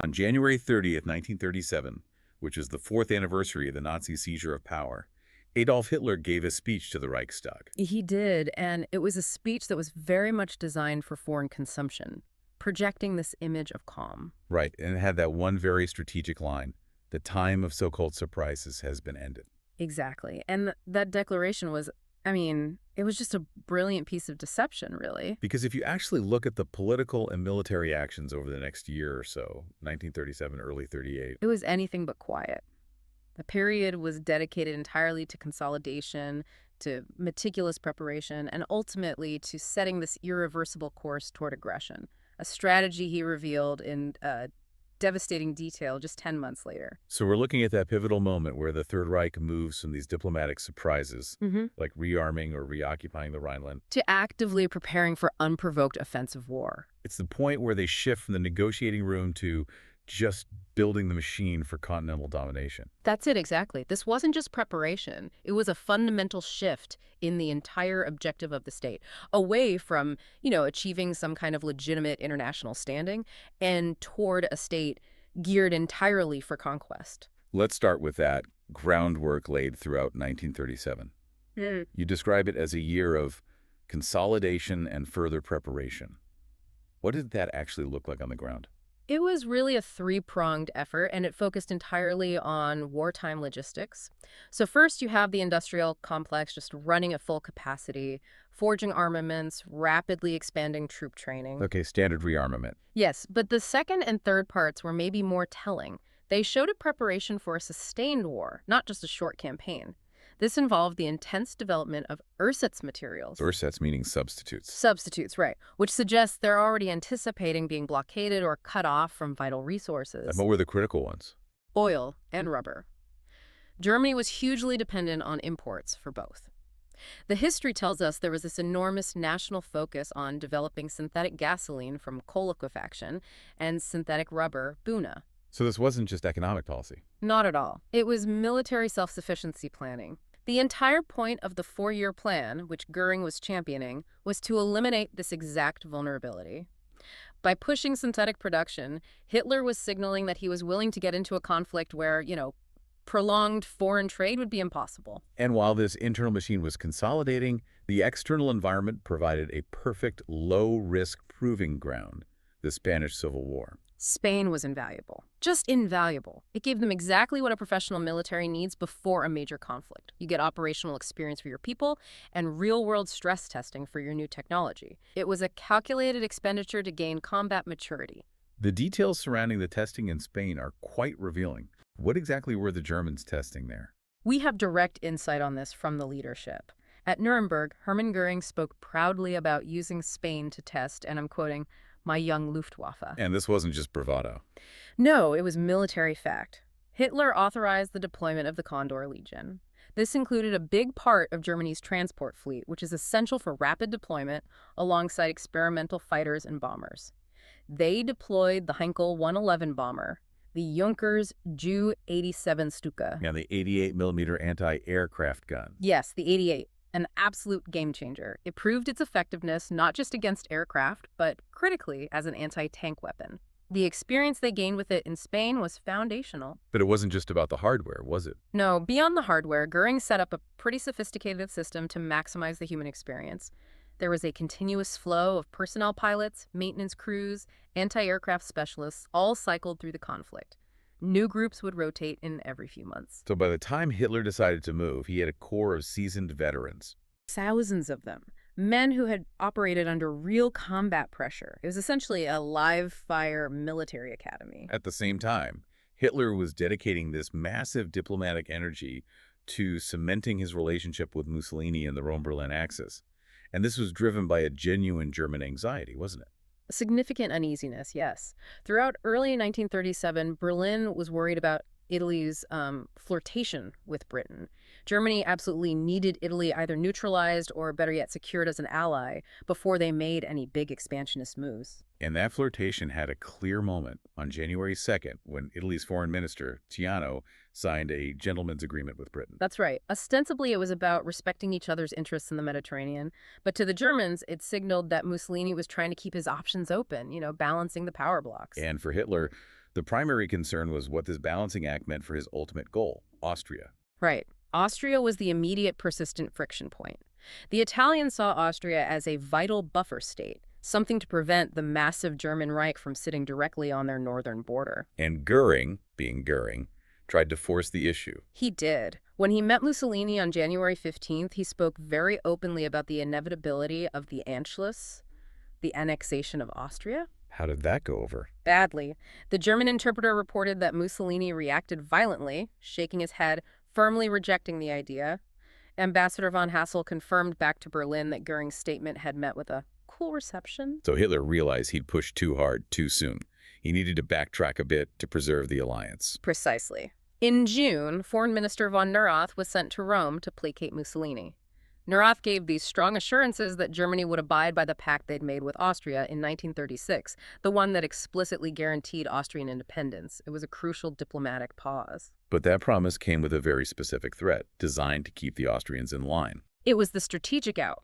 On January 30th, 1937, which is the fourth anniversary of the Nazi seizure of power, Adolf Hitler gave a speech to the Reichstag. He did, and it was a speech that was very much designed for foreign consumption, projecting this image of calm. Right, and it had that one very strategic line: the time of so-called surprises has been ended. Exactly. And that declaration was, it was just a brilliant piece of deception, really. Because if you actually look at the political and military actions over the next year or so, 1937, early 38, It was anything but quiet. The period was dedicated entirely to consolidation, to meticulous preparation, and ultimately to setting this irreversible course toward aggression, a strategy he revealed in devastating detail just 10 months later. so we're looking at that pivotal moment where the Third Reich moves from these diplomatic surprises, like rearming or reoccupying the Rhineland. To actively preparing for unprovoked offensive war. It's the point where they shift from the negotiating room to just building the machine for continental domination. That's it, exactly. This wasn't just preparation. It was a fundamental shift in the entire objective of the state, away from, achieving some kind of legitimate international standing and toward a state geared entirely for conquest. Let's start with that groundwork laid throughout 1937. You describe it as a year of consolidation and further preparation. What did that actually look like on the ground? It was really a three-pronged effort, and it focused entirely on wartime logistics. So first, you have the industrial complex just running at full capacity, forging armaments, rapidly expanding troop training. Okay, standard rearmament. Yes, but the second and third parts were maybe more telling. They showed a preparation for a sustained war, not just a short campaign. This involved the intense development of ersatz materials. Ersatz meaning substitutes. Substitutes, right, which suggests they're already anticipating being blockaded or cut off from vital resources. And what were the critical ones? Oil and rubber. Germany was hugely dependent on imports for both. The history tells us there was this enormous national focus on developing synthetic gasoline from coal liquefaction and synthetic rubber, Buna. So this wasn't just economic policy. Not at all. It was military self-sufficiency planning. The entire point of the four-year plan, which Goering was championing, was to eliminate this exact vulnerability. By pushing synthetic production, Hitler was signaling that he was willing to get into a conflict where, prolonged foreign trade would be impossible. And while this internal machine was consolidating, the external environment provided a perfect low-risk proving ground, the Spanish Civil War. Spain was invaluable. Just invaluable. It gave them exactly what a professional military needs before a major conflict. You get operational experience for your people and real-world stress testing for your new technology. It was a calculated expenditure to gain combat maturity. The details surrounding the testing in Spain are quite revealing. What exactly were the Germans testing there? We have direct insight on this from the leadership. At Nuremberg, Hermann Goering spoke proudly about using Spain to test, and I'm quoting, "my young Luftwaffe." And this wasn't just bravado. No, it was military fact. Hitler authorized the deployment of the Condor Legion. This included a big part of Germany's transport fleet, which is essential for rapid deployment alongside experimental fighters and bombers. They deployed the Heinkel 111 bomber, the Junkers Ju-87 Stuka. Yeah, the 88mm anti-aircraft gun. Yes, the 88. An absolute game changer. It proved its effectiveness not just against aircraft, but critically as an anti-tank weapon. The experience they gained with it in Spain was foundational. But it wasn't just about the hardware, was it? No, beyond the hardware, Goering set up a pretty sophisticated system to maximize the human experience. There was a continuous flow of personnel pilots, maintenance crews, anti-aircraft specialists, all cycled through the conflict. New groups would rotate in every few months. So by the time Hitler decided to move, he had a core of seasoned veterans. Thousands of them. Men who had operated under real combat pressure. It was essentially a live-fire military academy. At the same time, Hitler was dedicating this massive diplomatic energy to cementing his relationship with Mussolini and the Rome-Berlin axis. And this was driven by a genuine German anxiety, wasn't it? Significant uneasiness, yes. Throughout early 1937, Berlin was worried about Italy's flirtation with Britain. Germany absolutely needed Italy either neutralized or, better yet, secured as an ally before they made any big expansionist moves. And that flirtation had a clear moment on January 2nd when Italy's foreign minister, Ciano, signed a gentleman's agreement with Britain. That's right. Ostensibly, it was about respecting each other's interests in the Mediterranean. But to the Germans, it signaled that Mussolini was trying to keep his options open, balancing the power blocks. And for Hitler, The primary concern was what this balancing act meant for his ultimate goal, Austria. Right. Austria was the immediate persistent friction point. The Italians saw Austria as a vital buffer state, something to prevent the massive German Reich from sitting directly on their northern border. And Goering, being Goering, tried to force the issue. He did. When he met Mussolini on January 15th, he spoke very openly about the inevitability of the Anschluss, the annexation of Austria. How did that go over? Badly. The German interpreter reported that Mussolini reacted violently, shaking his head, firmly rejecting the idea. Ambassador von Hassel confirmed back to Berlin that Goering's statement had met with a cool reception. So Hitler realized he'd pushed too hard too soon. He needed to backtrack a bit to preserve the alliance. Precisely. In June, Foreign Minister von Neurath was sent to Rome to placate Mussolini. Neurath gave these strong assurances that Germany would abide by the pact they'd made with Austria in 1936, the one that explicitly guaranteed Austrian independence. It was a crucial diplomatic pause. But that promise came with a very specific threat, designed to keep the Austrians in line. It was the strategic out.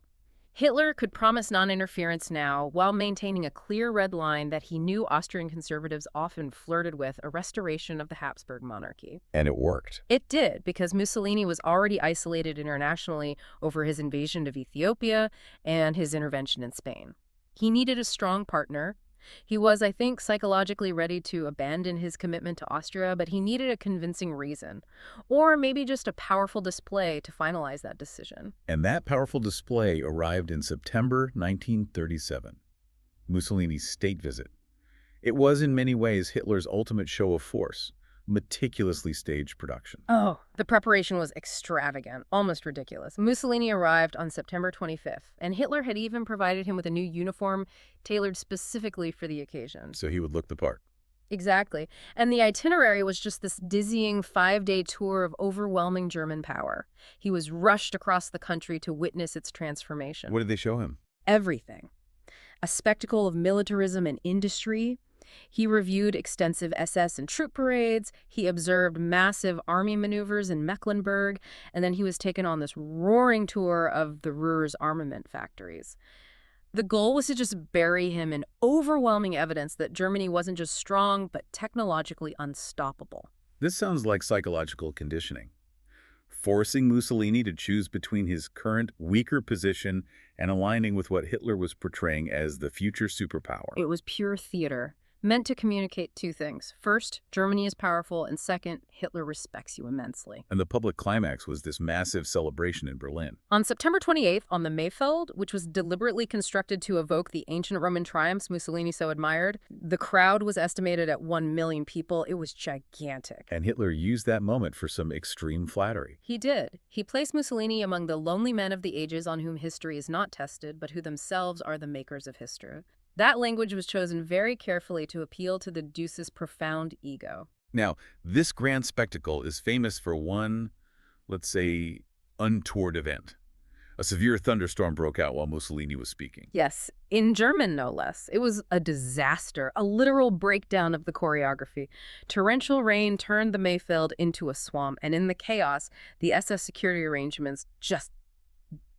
Hitler could promise non-interference now while maintaining a clear red line that he knew Austrian conservatives often flirted with, a restoration of the Habsburg monarchy. And it worked. It did, because Mussolini was already isolated internationally over his invasion of Ethiopia and his intervention in Spain. He needed a strong partner. He was, I think, psychologically ready to abandon his commitment to Austria, but he needed a convincing reason, or maybe just a powerful display to finalize that decision. And that powerful display arrived in September 1937, Mussolini's state visit. It was in many ways Hitler's ultimate show of force, meticulously staged production. Oh, the preparation was extravagant, almost ridiculous. Mussolini arrived on September 25th, and Hitler had even provided him with a new uniform tailored specifically for the occasion. So he would look the part. Exactly. And the itinerary was just this dizzying 5-day tour of overwhelming German power. He was rushed across the country to witness its transformation. What did they show him? Everything. A spectacle of militarism and industry. He reviewed extensive SS and troop parades, he observed massive army maneuvers in Mecklenburg, and then he was taken on this roaring tour of the Ruhr's armament factories. The goal was to just bury him in overwhelming evidence that Germany wasn't just strong, but technologically unstoppable. This sounds like psychological conditioning. Forcing Mussolini to choose between his current weaker position and aligning with what Hitler was portraying as the future superpower. It was pure theater, meant to communicate two things. First, Germany is powerful, and second, Hitler respects you immensely. And the public climax was this massive celebration in Berlin. On September 28th, on the Mayfeld, which was deliberately constructed to evoke the ancient Roman triumphs Mussolini so admired, the crowd was estimated at 1 million people. It was gigantic. And Hitler used that moment for some extreme flattery. He did. He placed Mussolini among the lonely men of the ages on whom history is not tested, but who themselves are the makers of history. That language was chosen very carefully to appeal to the Deuce's profound ego. Now, this grand spectacle is famous for one, let's say, untoward event. A severe thunderstorm broke out while Mussolini was speaking. Yes, in German no less. It was a disaster, a literal breakdown of the choreography. Torrential rain turned the Mayfeld into a swamp, and in the chaos, the SS security arrangements just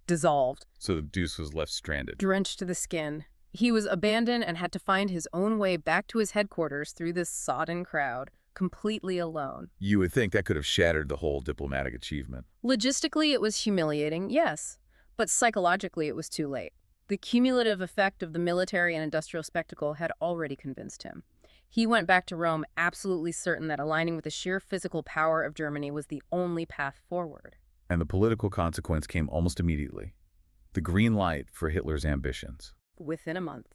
dissolved. So the Deuce was left stranded. Drenched to the skin. He was abandoned and had to find his own way back to his headquarters through this sodden crowd, completely alone. You would think that could have shattered the whole diplomatic achievement. Logistically, it was humiliating, yes, but psychologically, it was too late. The cumulative effect of the military and industrial spectacle had already convinced him. He went back to Rome absolutely certain that aligning with the sheer physical power of Germany was the only path forward. And the political consequence came almost immediately. The green light for Hitler's ambitions. Within a month.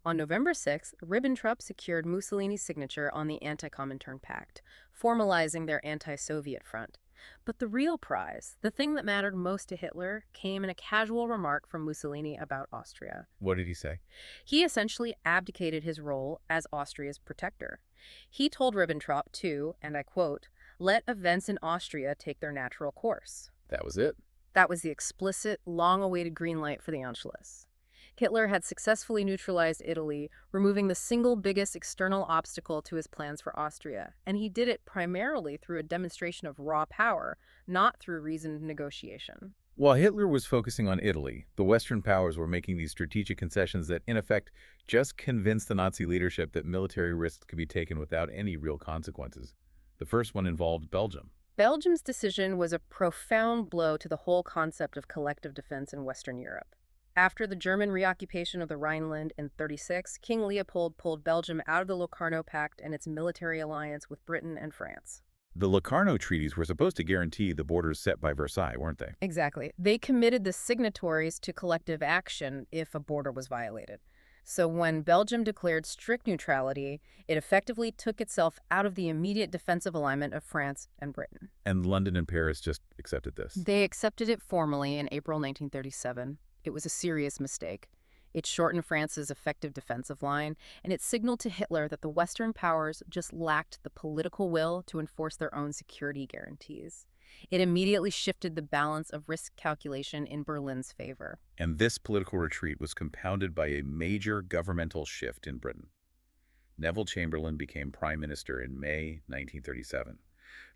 On November 6th, Ribbentrop secured Mussolini's signature on the Anti-Comintern Pact, formalizing their anti-Soviet front. But the real prize, the thing that mattered most to Hitler, came in a casual remark from Mussolini about Austria. What did he say? He essentially abdicated his role as Austria's protector. He told Ribbentrop to, and I quote, "let events in Austria take their natural course." That was it. That was the explicit, long-awaited green light for the Anschluss. Hitler had successfully neutralized Italy, removing the single biggest external obstacle to his plans for Austria, and he did it primarily through a demonstration of raw power, not through reasoned negotiation. While Hitler was focusing on Italy, the Western powers were making these strategic concessions that, in effect, just convinced the Nazi leadership that military risks could be taken without any real consequences. The first one involved Belgium. Belgium's decision was a profound blow to the whole concept of collective defense in Western Europe. After the German reoccupation of the Rhineland in 36, King Leopold pulled Belgium out of the Locarno Pact and its military alliance with Britain and France. The Locarno treaties were supposed to guarantee the borders set by Versailles, weren't they? Exactly. They committed the signatories to collective action if a border was violated. So when Belgium declared strict neutrality, it effectively took itself out of the immediate defensive alignment of France and Britain. And London and Paris just accepted this. They accepted it formally in April 1937. It was a serious mistake. It shortened France's effective defensive line, and it signaled to Hitler that the Western powers just lacked the political will to enforce their own security guarantees. It immediately shifted the balance of risk calculation in Berlin's favor. And this political retreat was compounded by a major governmental shift in Britain. Neville Chamberlain became prime minister in May 1937.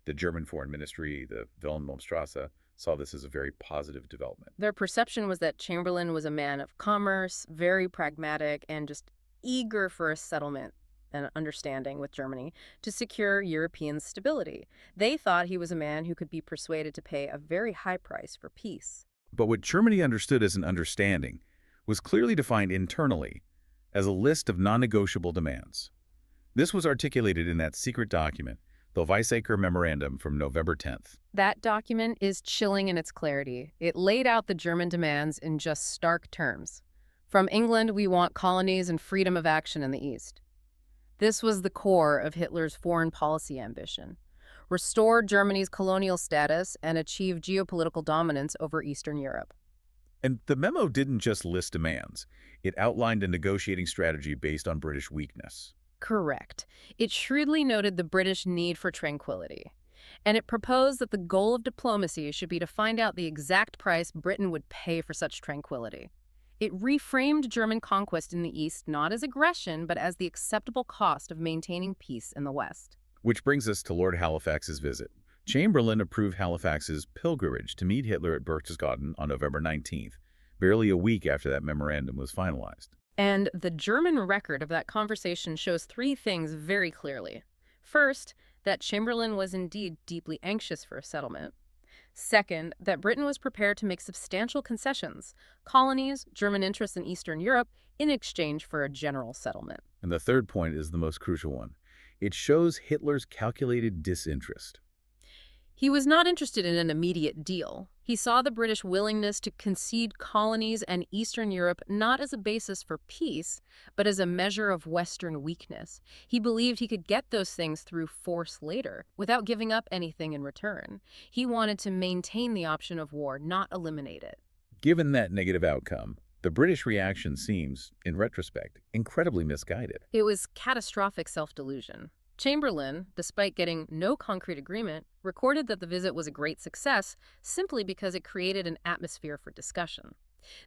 The German Foreign Ministry, the Wilhelmstrasse, saw this as a very positive development. Their perception was that Chamberlain was a man of commerce, very pragmatic, and just eager for a settlement and understanding with Germany to secure European stability. They thought he was a man who could be persuaded to pay a very high price for peace. But what Germany understood as an understanding was clearly defined internally as a list of non-negotiable demands. This was articulated in that secret document, the Weizsäcker Memorandum from November 10th. That document is chilling in its clarity. It laid out the German demands in just stark terms. From England, we want colonies and freedom of action in the East. This was the core of Hitler's foreign policy ambition: restore Germany's colonial status and achieve geopolitical dominance over Eastern Europe. And the memo didn't just list demands. It outlined a negotiating strategy based on British weakness. Correct. It shrewdly noted the British need for tranquility. And it proposed that the goal of diplomacy should be to find out the exact price Britain would pay for such tranquility. It reframed German conquest in the East not as aggression, but as the acceptable cost of maintaining peace in the West. Which brings us to Lord Halifax's visit. Chamberlain approved Halifax's pilgrimage to meet Hitler at Berchtesgaden on November 19th, barely a week after that memorandum was finalized. And the German record of that conversation shows three things very clearly. First, that Chamberlain was indeed deeply anxious for a settlement. Second, that Britain was prepared to make substantial concessions, colonies, German interests in Eastern Europe, in exchange for a general settlement. And the third point is the most crucial one. It shows Hitler's calculated disinterest. He was not interested in an immediate deal. He saw the British willingness to concede colonies and Eastern Europe not as a basis for peace, but as a measure of Western weakness. He believed he could get those things through force later, without giving up anything in return. He wanted to maintain the option of war, not eliminate it. Given that negative outcome, the British reaction seems, in retrospect, incredibly misguided. It was catastrophic self-delusion. Chamberlain, despite getting no concrete agreement, recorded that the visit was a great success simply because it created an atmosphere for discussion.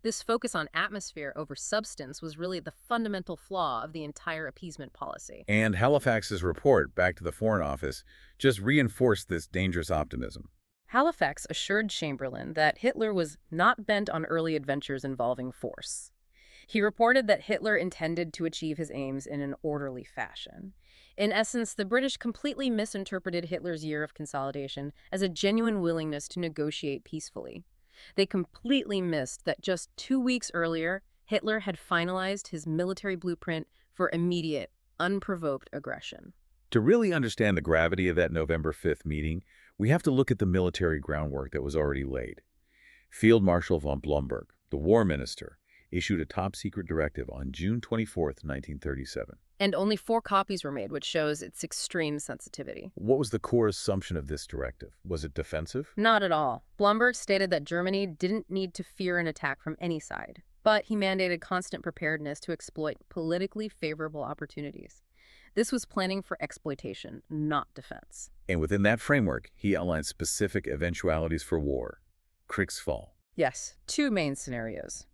This focus on atmosphere over substance was really the fundamental flaw of the entire appeasement policy. And Halifax's report back to the Foreign Office just reinforced this dangerous optimism. Halifax assured Chamberlain that Hitler was not bent on early adventures involving force. He reported that Hitler intended to achieve his aims in an orderly fashion. In essence, the British completely misinterpreted Hitler's year of consolidation as a genuine willingness to negotiate peacefully. They completely missed that just 2 weeks earlier, Hitler had finalized his military blueprint for immediate, unprovoked aggression. To really understand the gravity of that November 5th meeting, we have to look at the military groundwork that was already laid. Field Marshal von Blomberg, the war minister, issued a top-secret directive on June 24, 1937. And only 4 copies were made, which shows its extreme sensitivity. What was the core assumption of this directive? Was it defensive? Not at all. Blomberg stated that Germany didn't need to fear an attack from any side, but he mandated constant preparedness to exploit politically favorable opportunities. This was planning for exploitation, not defense. And within that framework, he outlined specific eventualities for war. Kriegsfall. Yes, 2 main scenarios.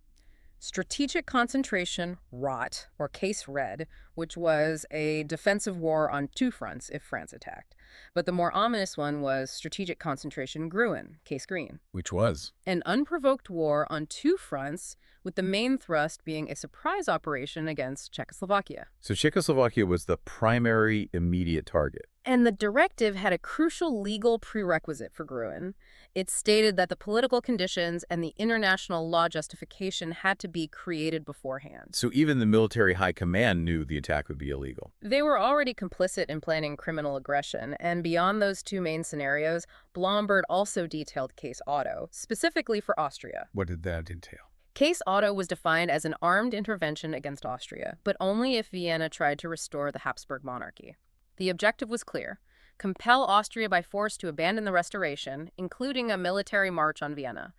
Strategic concentration, ROT, or Case Red, which was a defensive war on two fronts if France attacked. But the more ominous one was strategic concentration Gruen, Case Green. Which was? An unprovoked war on two fronts, with the main thrust being a surprise operation against Czechoslovakia. So Czechoslovakia was the primary immediate target. And the directive had a crucial legal prerequisite for Gruen. It stated that the political conditions and the international law justification had to be created beforehand. So even the military high command knew the attack would be illegal. They were already complicit in planning criminal aggression, and beyond those two main scenarios, Blomberg also detailed Case Otto, specifically for Austria. What did that entail? Case Otto was defined as an armed intervention against Austria, but only if Vienna tried to restore the Habsburg monarchy. The objective was clear: compel Austria by force to abandon the Restoration, including a military march on Vienna.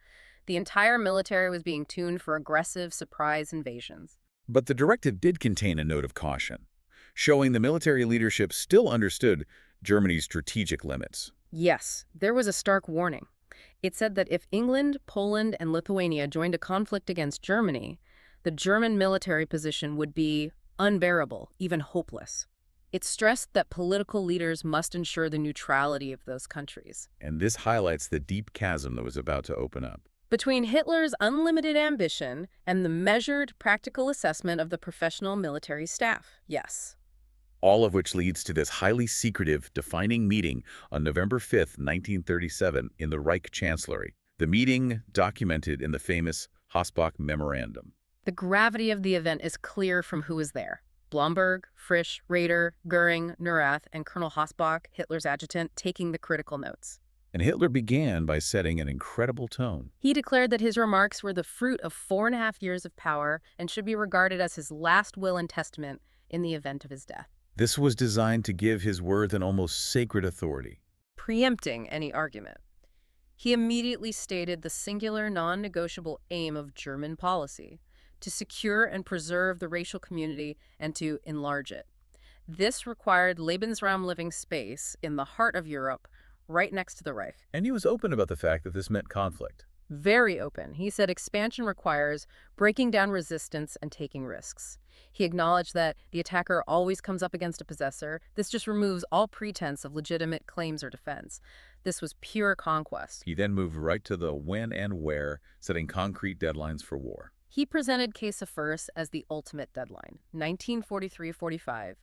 The entire military was being tuned for aggressive surprise invasions. But the directive did contain a note of caution, showing the military leadership still understood Germany's strategic limits. Yes, there was a stark warning. It said that if England, Poland, and Lithuania joined a conflict against Germany, the German military position would be unbearable, even hopeless. It stressed that political leaders must ensure the neutrality of those countries. And this highlights the deep chasm that was about to open up. Between Hitler's unlimited ambition and the measured, practical assessment of the professional military staff, yes. All of which leads to this highly secretive, defining meeting on November 5th, 1937, in the Reich Chancellery. The meeting documented in the famous Hossbach Memorandum. The gravity of the event is clear from who was there. Blomberg, Fritsch, Raeder, Goering, Neurath, and Colonel Hossbach, Hitler's adjutant, taking the critical notes. And Hitler began by setting an incredible tone. He declared that his remarks were the fruit of 4.5 years of power and should be regarded as his last will and testament in the event of his death. This was designed to give his words an almost sacred authority, preempting any argument. He immediately stated the singular, non-negotiable aim of German policy: to secure and preserve the racial community and to enlarge it. This required Lebensraum, living space, in the heart of Europe, right next to the Reich. and he was open about the fact that this meant conflict. Very open. He said expansion requires breaking down resistance and taking risks. He acknowledged that the attacker always comes up against a possessor. This just removes all pretense of legitimate claims or defense. This was pure conquest. He then moved right to the when and where, setting concrete deadlines for war. He presented Case First as the ultimate deadline, 1943-45.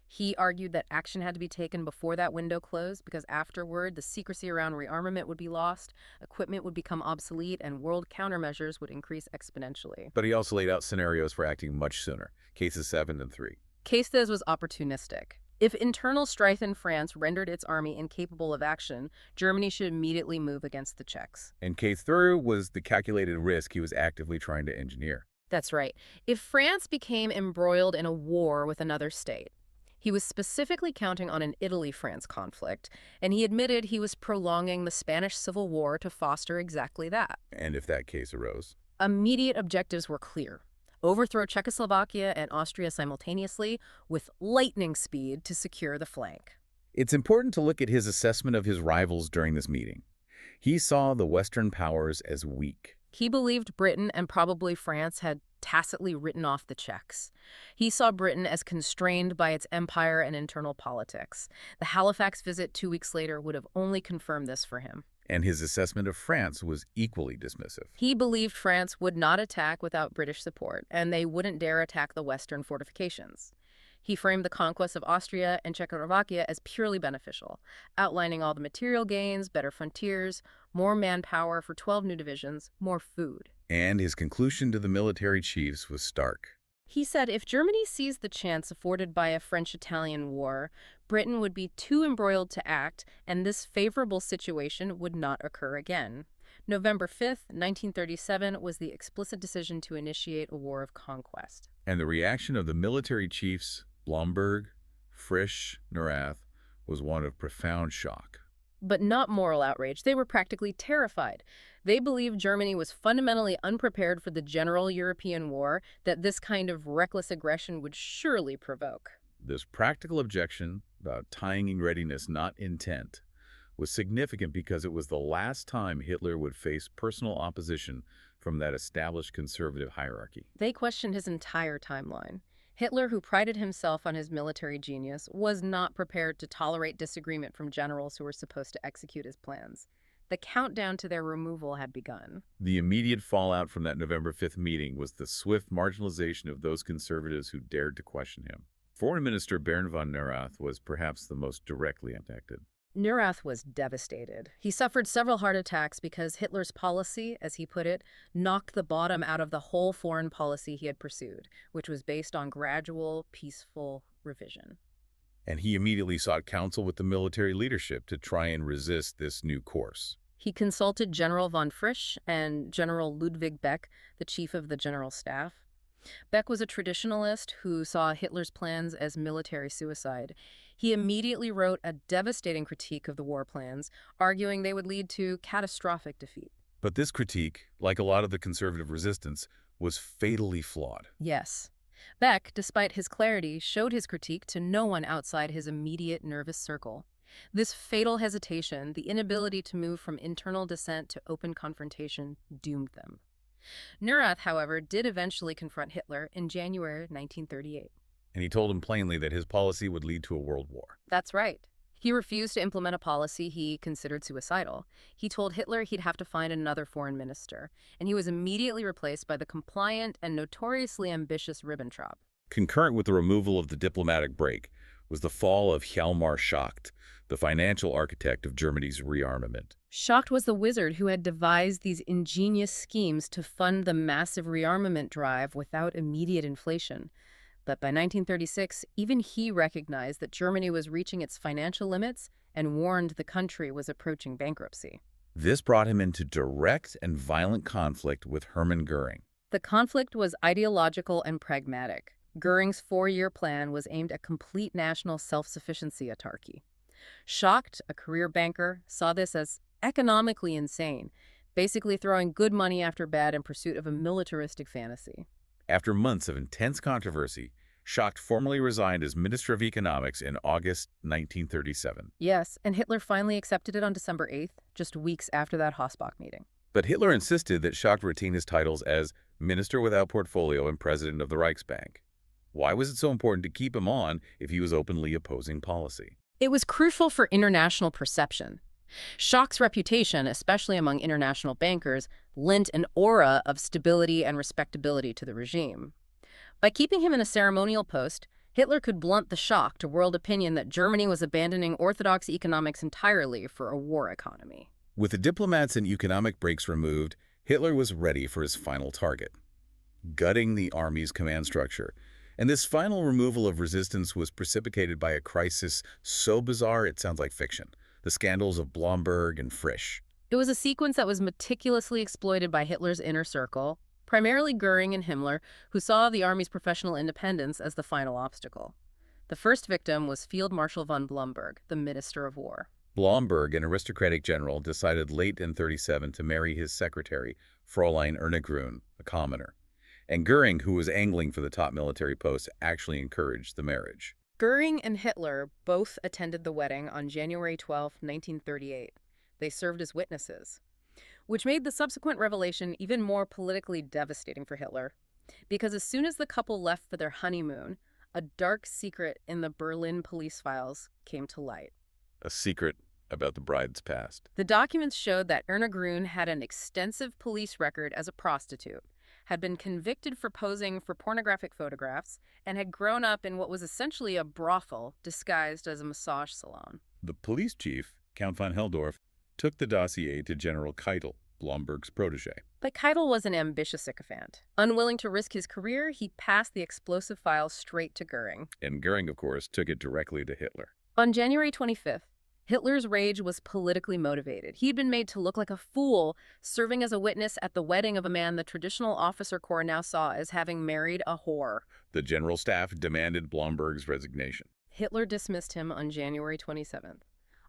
He argued that action had to be taken before that window closed because afterward the secrecy around rearmament would be lost, equipment would become obsolete, and world countermeasures would increase exponentially. But he also laid out scenarios for acting much sooner, cases 7 and 3. Case was opportunistic. If internal strife in France rendered its army incapable of action, Germany should immediately move against the Czechs. And case 3 was the calculated risk he was actively trying to engineer. That's right. If France became embroiled in a war with another state, he was specifically counting on an Italy-France conflict, and he admitted he was prolonging the Spanish Civil War to foster exactly that. And if that case arose? Immediate objectives were clear: overthrow Czechoslovakia and Austria simultaneously with lightning speed to secure the flank. It's important to look at his assessment of his rivals during this meeting. He saw the Western powers as weak. He believed Britain and probably France had tacitly written off the Czechs. He saw Britain as constrained by its empire and internal politics. The Halifax visit 2 weeks later would have only confirmed this for him. And his assessment of France was equally dismissive. He believed France would not attack without British support, and they wouldn't dare attack the Western fortifications. He framed the conquest of Austria and Czechoslovakia as purely beneficial, outlining all the material gains, better frontiers, more manpower for 12 new divisions, more food. And his conclusion to the military chiefs was stark. He said if Germany seized the chance afforded by a French-Italian war, Britain would be too embroiled to act, and this favorable situation would not occur again. November 5th, 1937 was the explicit decision to initiate a war of conquest. And the reaction of the military chiefs, Blomberg, Fritsch, Neurath, was one of profound shock. But not moral outrage. They were practically terrified. They believed Germany was fundamentally unprepared for the general European war that this kind of reckless aggression would surely provoke. This practical objection about timing readiness, not intent, was significant because it was the last time Hitler would face personal opposition from that established conservative hierarchy. They questioned his entire timeline. Hitler, who prided himself on his military genius, was not prepared to tolerate disagreement from generals who were supposed to execute his plans. The countdown to their removal had begun. The immediate fallout from that November 5th meeting was the swift marginalization of those conservatives who dared to question him. Foreign Minister Baron von Neurath was perhaps the most directly impacted. Neurath was devastated. He suffered several heart attacks because Hitler's policy, as he put it, knocked the bottom out of the whole foreign policy he had pursued, which was based on gradual, peaceful revision. And he immediately sought counsel with the military leadership to try and resist this new course. He consulted General von Fritsch and General Ludwig Beck, the chief of the general staff. Beck was a traditionalist who saw Hitler's plans as military suicide. He immediately wrote a devastating critique of the war plans, arguing they would lead to catastrophic defeat. But this critique, like a lot of the conservative resistance, was fatally flawed. Yes. Beck, despite his clarity, showed his critique to no one outside his immediate nervous circle. This fatal hesitation, the inability to move from internal dissent to open confrontation, doomed them. Neurath, however, did eventually confront Hitler in January 1938. And he told him plainly that his policy would lead to a world war. That's right. He refused to implement a policy he considered suicidal. He told Hitler he'd have to find another foreign minister, and he was immediately replaced by the compliant and notoriously ambitious Ribbentrop. Concurrent with the removal of the diplomatic break was the fall of Hjalmar Schacht, the financial architect of Germany's rearmament. Schacht was the wizard who had devised these ingenious schemes to fund the massive rearmament drive without immediate inflation. But by 1936, even he recognized that Germany was reaching its financial limits and warned the country was approaching bankruptcy. This brought him into direct and violent conflict with Hermann Goering. The conflict was ideological and pragmatic. Goering's four-year plan was aimed at complete national self-sufficiency autarky. Schacht, a career banker, saw this as economically insane, basically throwing good money after bad in pursuit of a militaristic fantasy. After months of intense controversy, Schacht formally resigned as Minister of Economics in August 1937. Yes, and Hitler finally accepted it on December 8th, just weeks after that Hossbach meeting. But Hitler insisted that Schacht retain his titles as Minister without Portfolio and President of the Reichsbank. Why was it so important to keep him on if he was openly opposing policy? It was crucial for international perception. Schacht's reputation, especially among international bankers, lent an aura of stability and respectability to the regime. By keeping him in a ceremonial post, Hitler could blunt the shock to world opinion that Germany was abandoning orthodox economics entirely for a war economy. With the diplomats and economic breaks removed, Hitler was ready for his final target, gutting the army's command structure. And this final removal of resistance was precipitated by a crisis so bizarre it sounds like fiction. The scandals of Blomberg and Fritsch. It was a sequence that was meticulously exploited by Hitler's inner circle, primarily Goering and Himmler, who saw the army's professional independence as the final obstacle. The first victim was Field Marshal von Blomberg, the Minister of War. Blomberg, an aristocratic general, decided late in 1937 to marry his secretary, Fräulein Erna, a commoner. And Goering, who was angling for the top military post, actually encouraged the marriage. Goering and Hitler both attended the wedding on January 12, 1938. They served as witnesses, which made the subsequent revelation even more politically devastating for Hitler. Because as soon as the couple left for their honeymoon, a dark secret in the Berlin police files came to light. A secret about the bride's past. The documents showed that Erna Grün had an extensive police record as a prostitute, had been convicted for posing for pornographic photographs, and had grown up in what was essentially a brothel disguised as a massage salon. The police chief, Count von Helldorf, took the dossier to General Keitel, Blomberg's protege. But Keitel was an ambitious sycophant. Unwilling to risk his career, he passed the explosive files straight to Goering. And Goering, of course, took it directly to Hitler. On January 25th, Hitler's rage was politically motivated. He'd been made to look like a fool, serving as a witness at the wedding of a man the traditional officer corps now saw as having married a whore. The general staff demanded Blomberg's resignation. Hitler dismissed him on January 27th.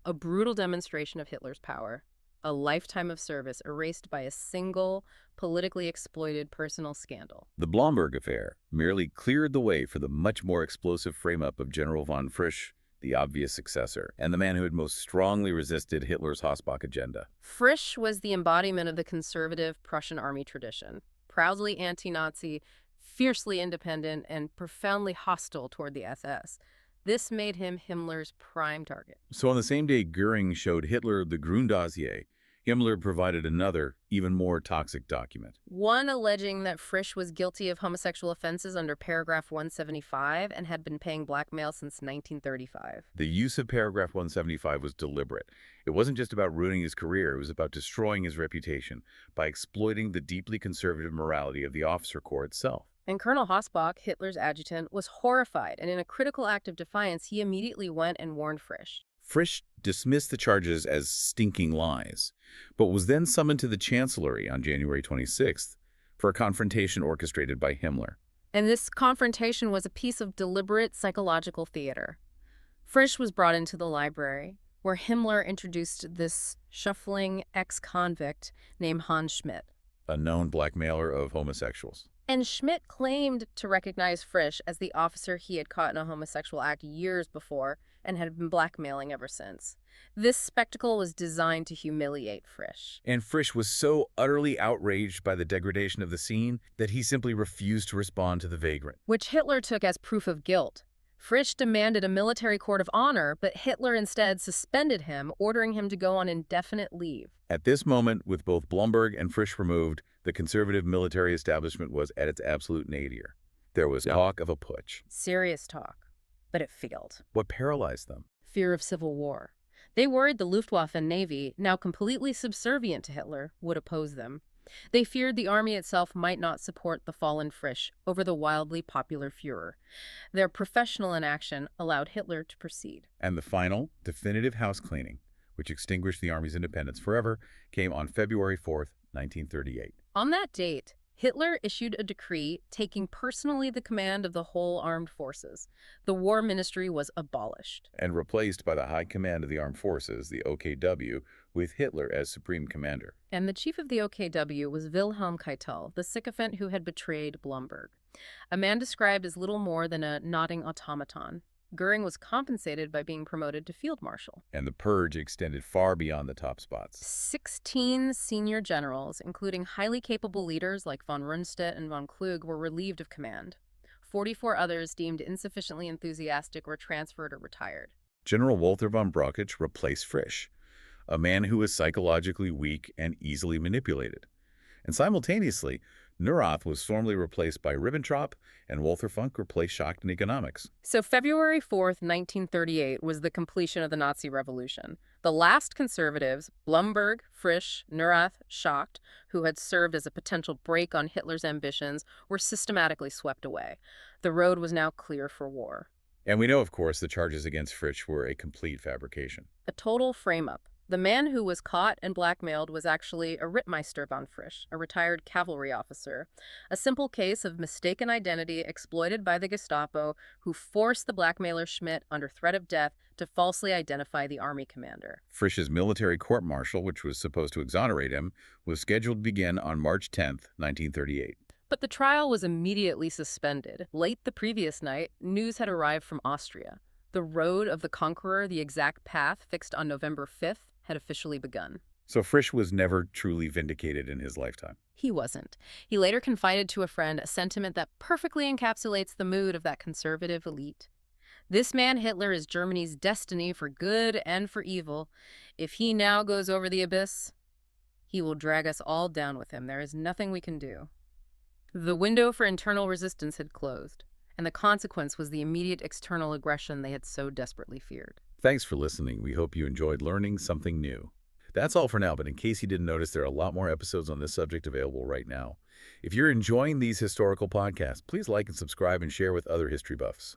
A brutal demonstration of Hitler's power. A lifetime of service erased by a single, politically exploited personal scandal. The Blomberg affair merely cleared the way for the much more explosive frame-up of General von Fritsch the obvious successor, and the man who had most strongly resisted Hitler's Hossbach agenda. Frisch was the embodiment of the conservative Prussian army tradition, proudly anti-Nazi, fiercely independent, and profoundly hostile toward the SS. This made him Himmler's prime target. So on the same day Goering showed Hitler the Grunddossier, Himmler provided another, even more toxic document. One alleging that Frisch was guilty of homosexual offenses under paragraph 175 and had been paying blackmail since 1935. The use of paragraph 175 was deliberate. It wasn't just about ruining his career, it was about destroying his reputation by exploiting the deeply conservative morality of the officer corps itself. And Colonel Hossbach, Hitler's adjutant, was horrified, and in a critical act of defiance, he immediately went and warned Frisch. Frisch dismissed the charges as stinking lies, but was then summoned to the Chancellery on January 26th for a confrontation orchestrated by Himmler. And this confrontation was a piece of deliberate psychological theater. Frisch was brought into the library, where Himmler introduced this shuffling ex-convict named Hans Schmidt, A known blackmailer of homosexuals. And Schmidt claimed to recognize Frisch as the officer he had caught in a homosexual act years before and had been blackmailing ever since. This spectacle was designed to humiliate Frisch. And Frisch was so utterly outraged by the degradation of the scene that he simply refused to respond to the vagrant. Which Hitler took as proof of guilt. Frisch demanded a military court of honor, but Hitler instead suspended him, ordering him to go on indefinite leave. At this moment, with both Blomberg and Frisch removed, the conservative military establishment was at its absolute nadir. There was talk of a putsch. Serious talk. But it failed. What paralyzed them? Fear of civil war. They worried the Luftwaffe and Navy, now completely subservient to Hitler, would oppose them. They feared the army itself might not support the fallen Frisch over the wildly popular Führer. Their professional inaction allowed Hitler to proceed. And the final, definitive house cleaning, which extinguished the army's independence forever, came on February 4th, 1938. On that date, Hitler issued a decree taking personally the command of the whole armed forces. The War Ministry was abolished. And replaced by the High Command of the Armed Forces, the OKW, with Hitler as Supreme Commander. And the chief of the OKW was Wilhelm Keitel, the sycophant who had betrayed Blomberg. A man described as little more than a nodding automaton. Goering was compensated by being promoted to Field Marshal. And the purge extended far beyond the top spots. 16 senior generals, including highly capable leaders like von Rundstedt and von Klug, were relieved of command. 44 others deemed insufficiently enthusiastic were transferred or retired. General Walter von Brauchitsch replaced Frisch, a man who was psychologically weak and easily manipulated. And simultaneously, Neurath was formally replaced by Ribbentrop, and Walther Funk replaced Schacht in economics. So February 4th, 1938 was the completion of the Nazi Revolution. The last conservatives, Blomberg, Frisch, Neurath, Schacht, who had served as a potential brake on Hitler's ambitions, were systematically swept away. The road was now clear for war. And we know, of course, the charges against Frisch were a complete fabrication. A total frame-up. The man who was caught and blackmailed was actually a Rittmeister von Frisch, a retired cavalry officer. A simple case of mistaken identity exploited by the Gestapo, who forced the blackmailer Schmidt, under threat of death, to falsely identify the army commander. Frisch's military court-martial, which was supposed to exonerate him, was scheduled to begin on March 10th, 1938. But the trial was immediately suspended. Late the previous night, news had arrived from Austria. The road of the conqueror, the exact path fixed on November 5th, had officially begun. So Frisch was never truly vindicated in his lifetime. He wasn't. He later confided to a friend a sentiment that perfectly encapsulates the mood of that conservative elite. This man Hitler is Germany's destiny for good and for evil. If he now goes over the abyss, he will drag us all down with him. There is nothing we can do. The window for internal resistance had closed, and the consequence was the immediate external aggression they had so desperately feared. Thanks for listening. We hope you enjoyed learning something new. That's all for now, but in case you didn't notice, there are a lot more episodes on this subject available right now. If you're enjoying these historical podcasts, please like and subscribe and share with other history buffs.